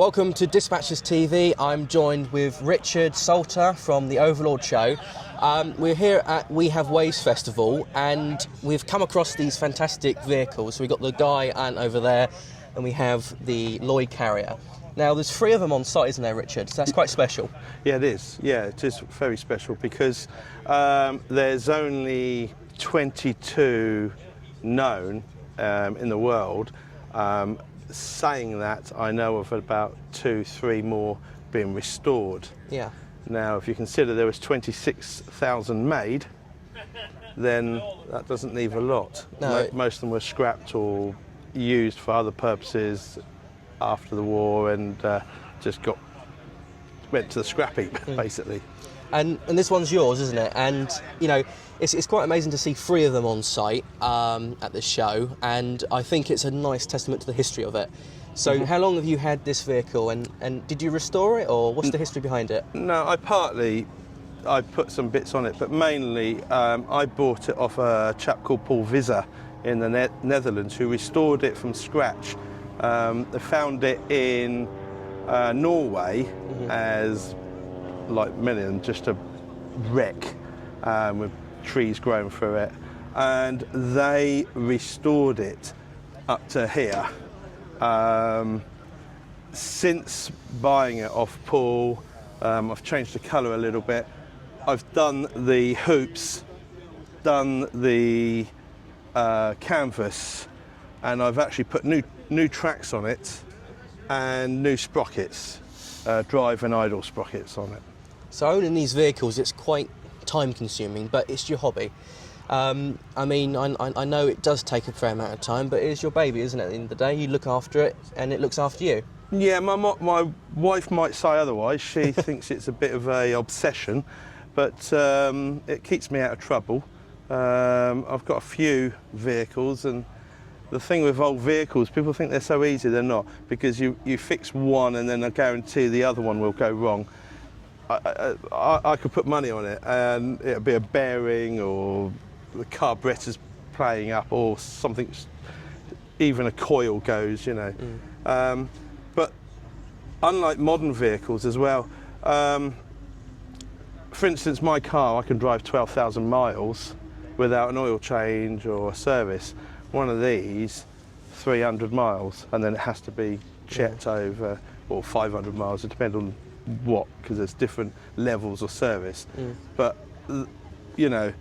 Welcome to Dispatches TV. I'm joined with Richard Salter from the Overlord Show. We're here at We Have Ways Festival and we've come across these fantastic vehicles. So we've got the Guy Ant over there and we have the Loyd carrier. Now there's 3 of them on site, isn't there, Richard? So that's quite special. Yeah, it is. Yeah, it is very special because there's only 22 known in the world. Saying that, I know of about 2-3 more being restored. Yeah. Now, if you consider there was 26,000 made, then that doesn't leave a lot. No. Most of them were scrapped or used for other purposes after the war and just went to the scrap heap, basically. And this one's yours, isn't it? And, you know, it's quite amazing to see 3 of them on site at this show, and I think it's a nice testament to the history of it. So how long have you had this vehicle, and did you restore it, or what's the history behind it? No, I put some bits on it, but mainly I bought it off a chap called Paul Visser in the Netherlands, who restored it from scratch. They found it in Norway as, like many of them, just a wreck with trees growing through it, and they restored it up to here. Since buying it off Paul, I've changed the colour a little bit. I've done the hoops, done the canvas, and I've actually put new tracks on it and new sprockets, drive and idle sprockets on it. So owning these vehicles, it's quite time consuming, but it's your hobby. I mean, I know it does take a fair amount of time, but it's your baby, isn't it? At the end of the day, you look after it and it looks after you. Yeah, my wife might say otherwise. She thinks it's a bit of a obsession, but it keeps me out of trouble. I've got a few vehicles, and the thing with old vehicles, people think they're so easy. They're not, because you fix one and then I guarantee the other one will go wrong. I could put money on it and it'll be a bearing or the carburetor's playing up or something, even a coil goes, you know. But unlike modern vehicles as well, for instance, my car, I can drive 12,000 miles without an oil change or a service. One of these, 300 miles, and then it has to be checked over, or 500 miles, it depends on what, because there's different levels of service. But you know,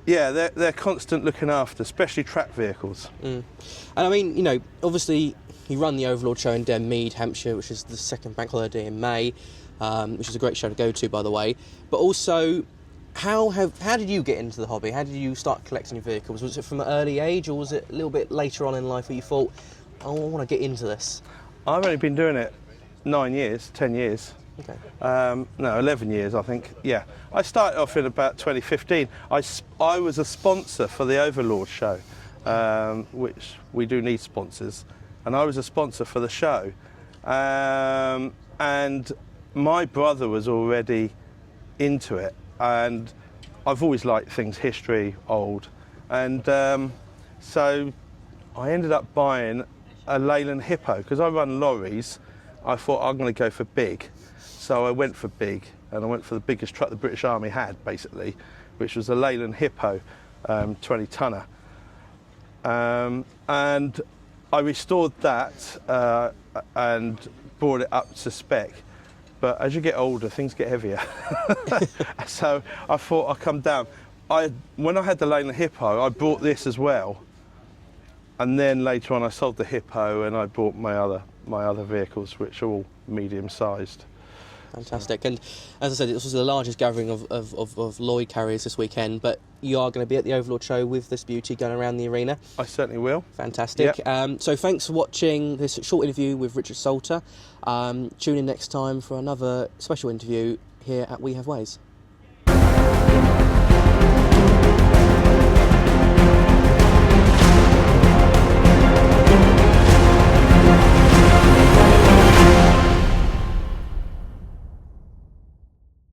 yeah, they're constant looking after, especially track vehicles. And I mean, you know, obviously you run the Overlord Show in Denmead, Hampshire, which is the second bank holiday in May, which is a great show to go to, by the way. But also, how did you get into the hobby? How did you start collecting your vehicles? Was it from an early age, or was it a little bit later on in life where you thought, oh, I want to get into this? I've only been doing it 9 years, 10 years. Okay. No, 11 years, I think. Yeah, I started off in about 2015. I was a sponsor for the Overlord Show, which we do need sponsors, and I was a sponsor for the show. And my brother was already into it, and I've always liked things history, old, and so I ended up buying a Leyland Hippo because I run lorries. I thought I'm going to go for big, so I went for big, and I went for the biggest truck the British Army had, basically, which was a Leyland Hippo 20-tonner, and I restored that and brought it up to spec. But as you get older, things get heavier. So I thought I'd come down. When I had the Leyland Hippo, I bought this as well. And then later on I sold the Hippo and I bought my other vehicles, which are all medium-sized. Fantastic. And as I said, this was the largest gathering of Loyd carriers this weekend, but you are going to be at the Overlord Show with this beauty going around the arena. I certainly will. Fantastic. Yep. So thanks for watching this short interview with Richard Salter. Tune in next time for another special interview here at We Have Ways.